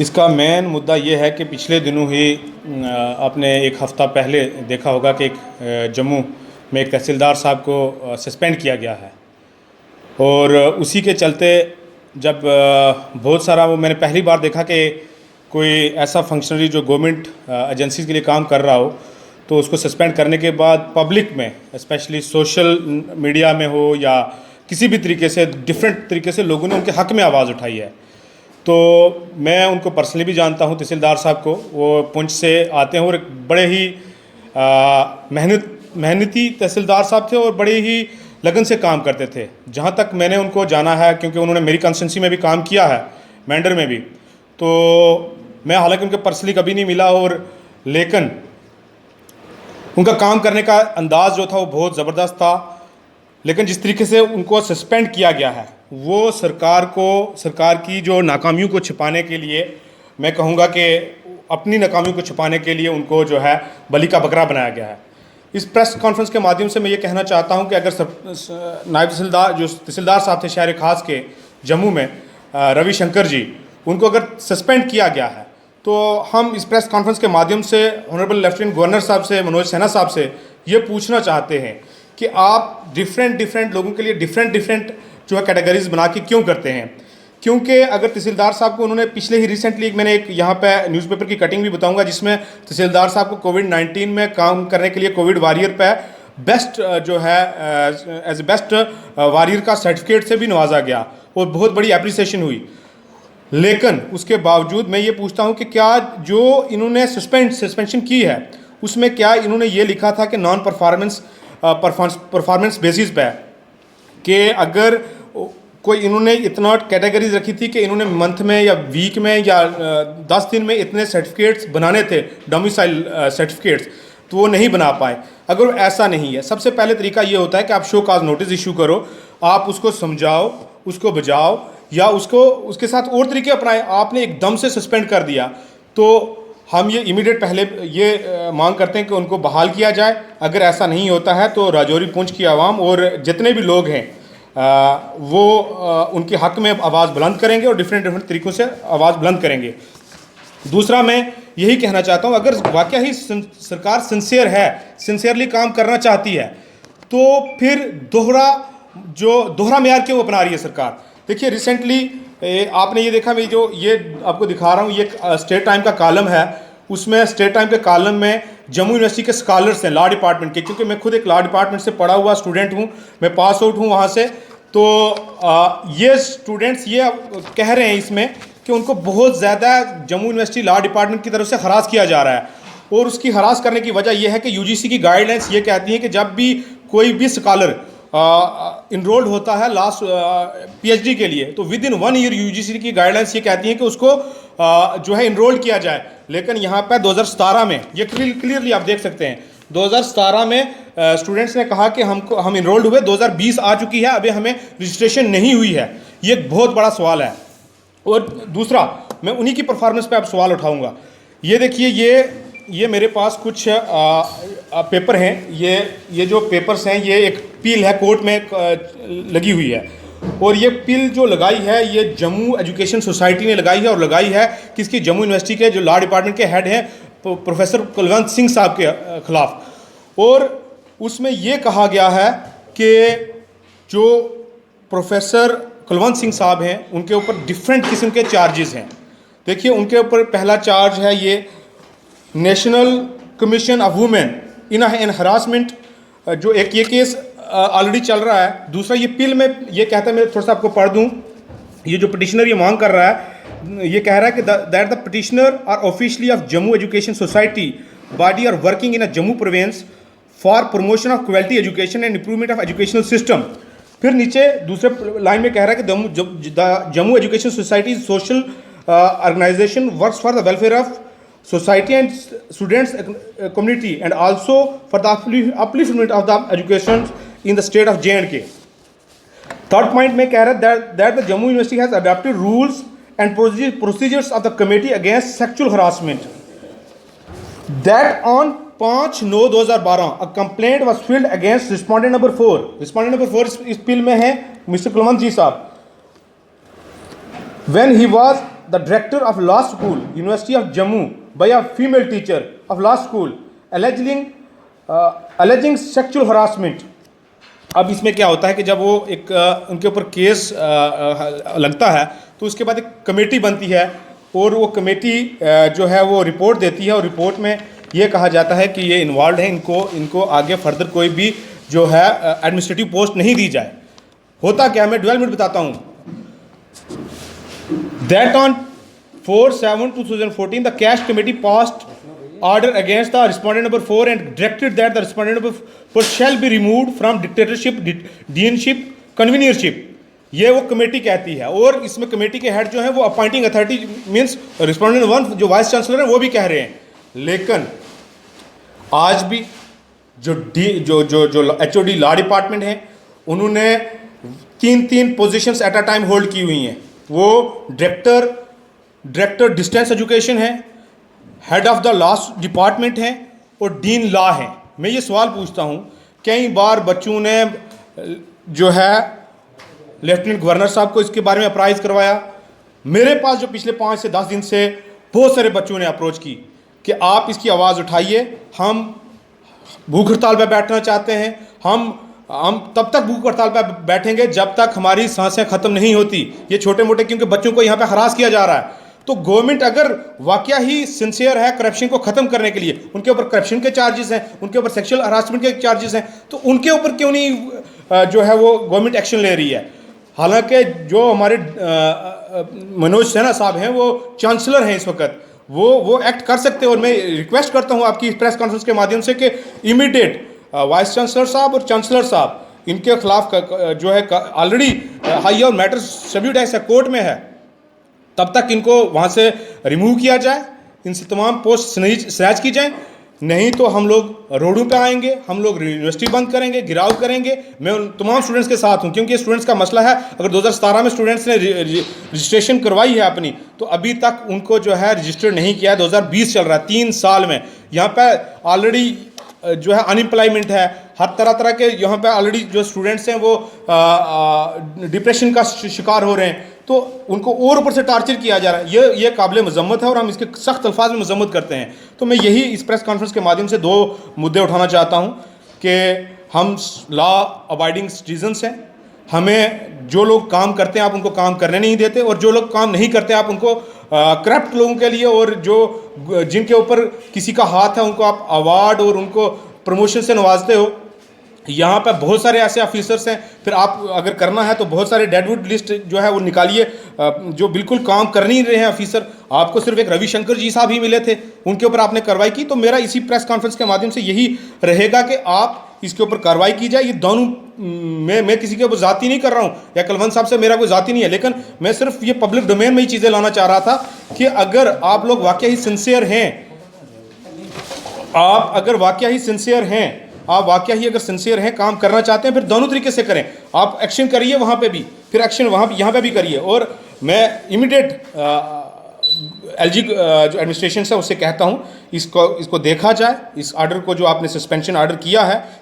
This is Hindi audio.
इसका मेन मुद्दा ये है कि पिछले दिनों ही आपने एक हफ़्ता पहले देखा होगा कि एक जम्मू में एक तहसीलदार साहब को सस्पेंड किया गया है। और उसी के चलते जब बहुत सारा वो मैंने पहली बार देखा कि कोई ऐसा फंक्शनरी जो गवर्नमेंट एजेंसीज़ के लिए काम कर रहा हो तो उसको सस्पेंड करने के बाद पब्लिक में, स्पेशली सोशल मीडिया में हो या किसी भी तरीके से, डिफरेंट तरीके से लोगों ने उनके हक़ में आवाज़ उठाई है। तो मैं उनको पर्सनली भी जानता हूं, तहसीलदार साहब को। वो पुंछ से आते हैं और एक बड़े ही मेहनती तहसीलदार साहब थे और बड़े ही लगन से काम करते थे। जहां तक मैंने उनको जाना है, क्योंकि उन्होंने मेरी कंस्टिट्यूंसी में भी काम किया है, मेंढर में भी, तो मैं हालांकि उनके पर्सनली कभी नहीं मिला, और लेकिन उनका काम करने का अंदाज़ जो था वो बहुत ज़बरदस्त था। लेकिन जिस तरीके से उनको सस्पेंड किया गया है वो सरकार की जो नाकामियों को छिपाने के लिए, मैं कहूँगा कि अपनी नाकामियों को छिपाने के लिए उनको जो है बलि का बकरा बनाया गया है। इस प्रेस कॉन्फ्रेंस के माध्यम से मैं ये कहना चाहता हूँ कि अगर नायब तहसीलदार जो तहसीलदार साहब थे शहर खास के जम्मू में, रविशंकर जी, उनको अगर सस्पेंड किया गया है तो हम इस प्रेस कॉन्फ्रेंस के माध्यम से ऑनरेबल लेफ्टिनेंट गवर्नर साहब से, मनोज सिन्हा साहब से ये पूछना चाहते हैं कि आप डिफरेंट लोगों के लिए डिफरेंट जो है कैटेगरीज बना के क्यों करते हैं। क्योंकि अगर तहसीलदार साहब को उन्होंने पिछले ही रिसेंटली मैंने एक यहाँ पे न्यूज़पेपर की कटिंग भी बताऊंगा जिसमें तहसीलदार साहब को कोविड-19 में काम करने के लिए कोविड वॉरियर पे बेस्ट जो है एज ए बेस्ट वॉरियर का सर्टिफिकेट से भी नवाजा गया और बहुत बड़ी एप्रिसिएशन हुई। लेकिन उसके बावजूद मैं ये पूछता हूँ कि क्या जो इन्होंने सस्पेंशन की है उसमें क्या इन्होंने ये लिखा था कि नॉन परफॉर्मेंस बेसिस पे, कि अगर कोई इन्होंने इतना कैटेगरीज रखी थी कि इन्होंने मंथ में या वीक में या 10 दिन में इतने सर्टिफिकेट्स बनाने थे, डोमिसाइल सर्टिफिकेट्स, तो वो नहीं बना पाए। अगर ऐसा नहीं है, सबसे पहले तरीका ये होता है कि आप शो काज नोटिस इशू करो, आप उसको समझाओ, उसको बजाओ, या उसके साथ और तरीके अपनाएं। आपने एकदम से सस्पेंड कर दिया तो हम ये इमीडिएट पहले ये मांग करते हैं कि उनको बहाल किया जाए। अगर ऐसा नहीं होता है तो राजौरी पुंछ की आवाम और जितने भी लोग हैं वो उनके हक़ में आवाज़ बुलंद करेंगे और डिफरेंट तरीक़ों से आवाज़ बुलंद करेंगे। दूसरा मैं यही कहना चाहता हूँ, अगर वाकई ही सरकार सिंसियर है, सिंसियरली काम करना चाहती है, तो फिर दोहरा मेयार क्यों अपना रही है सरकार। देखिए रिसेंटली आपने ये देखा, मैं जो ये आपको दिखा रहा हूँ, ये स्टेट टाइम का कॉलम है। उसमें स्टेट टाइम के कॉलम में जम्मू यूनिवर्सिटी के स्कॉलर्स हैं लॉ डिपार्टमेंट के, क्योंकि मैं खुद एक लॉ डिपार्टमेंट से पढ़ा हुआ स्टूडेंट हूँ, मैं पास आउट हूँ वहाँ से। तो ये स्टूडेंट्स ये कह रहे हैं इसमें कि उनको बहुत ज़्यादा जम्मू यूनिवर्सिटी लॉ डिपार्टमेंट की तरफ से हरास किया जा रहा है। और उसकी हरास करने की वजह यह है कि यूजीसी की गाइडलाइंस ये कहती हैं कि जब भी कोई भी स्कॉलर इनरोल्ड होता है लास्ट पीएचडी के लिए, तो विद इन 1 ईयर यूजीसी की गाइडलाइंस ये कहती हैं कि उसको जो है इनरोल किया जाए। लेकिन यहाँ पे 2017 में ये क्लियरली आप देख सकते हैं, 2017 में स्टूडेंट्स ने कहा कि हम इनरोल्ड हुए, 2020 आ चुकी है, अभी हमें रजिस्ट्रेशन नहीं हुई है। ये एक बहुत बड़ा सवाल है। और दूसरा मैं उन्हीं की परफॉर्मेंस पे अब सवाल उठाऊंगा। ये देखिए, ये मेरे पास कुछ पेपर हैं। ये जो पेपर्स हैं, ये एक पील है, कोर्ट में लगी हुई है, और ये पील जो लगाई है ये जम्मू एजुकेशन सोसाइटी ने लगाई है, और लगाई है किसकी, जम्मू यूनिवर्सिटी के जो लॉ डिपार्टमेंट के हेड हैं प्रोफेसर कुलवंत सिंह साहब के खिलाफ। और उसमें ये कहा गया है कि जो प्रोफेसर कुलवंत सिंह साहब हैं उनके ऊपर डिफरेंट किस्म के चार्जेस हैं। देखिए उनके ऊपर पहला चार्ज है ये national commission of women in harassment, जो एक ये केस ऑलरेडी चल रहा है। दूसरा ये पिल में ये कहता है, मैं थोड़ा सा आपको पढ़ दूं, ये जो पिटिशनर ये मांग कर रहा है, ये कह रहा है कि that the petitioner are officially of Jammu education society body are working in a Jammu province for promotion of quality education and improvement of educational system. फिर नीचे दूसरे लाइन में कह रहा है कि Jammu education society social organization works for the welfare of society and students community and also for the upliftment of the education in the state of J&K. Third point में कह रहा है that the Jammu University has adopted rules and procedures of the committee against sexual harassment. That on 5/9/2012 a complaint was filed against respondent number 4. Respondent number 4 इस बिल में है मिस्टर कुलवंत जी साहब। When he was the director of law school, University of Jammu, by a female teacher of law school, alleging sexual harassment. अब इसमें क्या होता है कि जब वो एक उनके ऊपर केस लगता है तो उसके बाद एक कमेटी बनती है और वो कमेटी जो है वो रिपोर्ट देती है और रिपोर्ट में ये कहा जाता है कि ये इन्वॉल्व है, इनको आगे फर्दर कोई भी जो है एडमिनिस्ट्रेटिव पोस्ट नहीं दी जाए। होता क्या, मैं डेवलपमेंट बताता हूँ। That on 4/7/2014 the cash committee passed order against the respondent number 4 and directed that the respondent number 4 shall be removed from dictatorship, deanship, convenorship। ये वो कमेटी कहती है और इसमें कमेटी के हेड जो है वो अपॉइंटिंग अथॉरिटी मींस रिस्पोंडेंट 1 जो वाइस चांसलर है वो भी कह रहे हैं। लेकिन आज भी जो HOD लॉ डिपार्टमेंट है उन्होंने 3 positions at a time hold की हुई हैं। वो डायरेक्टर डिस्टेंस एजुकेशन है, head of the law department है और डीन लॉ है। मैं ये सवाल पूछता हूँ, कई बार बच्चों ने जो है लेफ्टिनेंट गवर्नर साहब को इसके बारे में अप्राइज करवाया। मेरे पास जो पिछले 5 से 10 दिन से बहुत सारे बच्चों ने अप्रोच की कि आप इसकी आवाज़ उठाइए, हम भूख हड़ताल पर बैठना चाहते हैं, हम तब तक भूख हड़ताल पर बैठेंगे जब तक हमारी सांसें ख़त्म नहीं होती। ये छोटे मोटे क्योंकि बच्चों को यहाँ पे हरास किया जा रहा है। तो गवर्नमेंट अगर वाकया ही सिंसियर है करप्शन को ख़त्म करने के लिए, उनके ऊपर करप्शन के चार्जेस हैं, उनके ऊपर सेक्सुअल हरासमेंट के चार्जेस हैं, तो उनके ऊपर क्यों नहीं जो है वो गवर्नमेंट एक्शन ले रही है। हालांकि जो हमारे मनोज सिन्हा साहब हैं वो चांसलर हैं इस वक्त, वो एक्ट कर सकते हैं। और मैं रिक्वेस्ट करता हूँ आपकी प्रेस कॉन्फ्रेंस के माध्यम से कि इमीडिएट वाइस चांसलर साहब और चांसलर साहब इनके खिलाफ जो है ऑलरेडी हाई और मैटर सब्यूट है, कोर्ट में है, तब तक इनको वहाँ से रिमूव किया जाए, इनसे तमाम पोस्ट स्नैच की जाए। नहीं तो हम लोग रोडों पे आएंगे, हम लोग यूनिवर्सिटी बंद करेंगे, गिराव करेंगे। मैं उन तमाम स्टूडेंट्स के साथ हूँ क्योंकि स्टूडेंट्स का मसला है। अगर 2017 में स्टूडेंट्स ने रजिस्ट्रेशन करवाई है अपनी, तो अभी तक उनको जो है रजिस्टर नहीं किया है। 2020 चल रहा है, 3 साल में यहाँ पे ऑलरेडी जो है अनएम्प्लॉयमेंट है, हर तरह के यहाँ पे ऑलरेडी जो स्टूडेंट्स हैं वो डिप्रेशन का शिकार हो रहे हैं, तो उनको और ऊपर से टार्चर किया जा रहा है। ये काबिल मजम्मत है और हम इसके सख्त अल्फाज में मजम्मत करते हैं। तो मैं यही इस प्रेस कॉन्फ्रेंस के माध्यम से 2 मुद्दे उठाना चाहता हूँ कि हम लॉ अबाइडिंग सिटीजन्स हैं, हमें जो लोग काम करते हैं आप उनको काम करने नहीं देते, और जो लोग काम नहीं करते आप उनको करप्ट लोगों के लिए और जो जिनके ऊपर किसी का हाथ है उनको आप अवार्ड और उनको प्रमोशन से नवाजते हो। यहाँ पे बहुत सारे ऐसे ऑफिसर्स हैं, फिर आप अगर करना है तो बहुत सारे डेडवुड लिस्ट जो है वो निकालिए जो बिल्कुल काम कर नहीं रहे हैं ऑफिसर। आपको सिर्फ एक रविशंकर जी साहब ही मिले थे, उनके ऊपर आपने कार्रवाई की। तो मेरा इसी प्रेस कॉन्फ्रेंस के माध्यम से यही रहेगा कि आप इसके ऊपर कार्रवाई की जाए। ये दोनों मैं किसी के ऊपर जाती नहीं कर रहा हूँ, या कुलवंत साहब से मेरा कोई जाती नहीं है, लेकिन मैं सिर्फ ये पब्लिक डोमेन में ही चीज़ें लाना चाह रहा था कि अगर आप लोग वाकई ही सिंसियर हैं, आप अगर वाकई ही सिंसियर हैं, आप वाकई ही अगर सिंसियर हैं, काम करना चाहते हैं, फिर दोनों तरीके से करें। आप एक्शन करिए वहाँ पे भी, फिर एक्शन यहाँ पे भी करिए। और मैं इमीडिएट LG जो एडमिनिस्ट्रेशन है उससे कहता हूँ इसको देखा जाए, इस आर्डर को जो आपने सस्पेंशन आर्डर किया है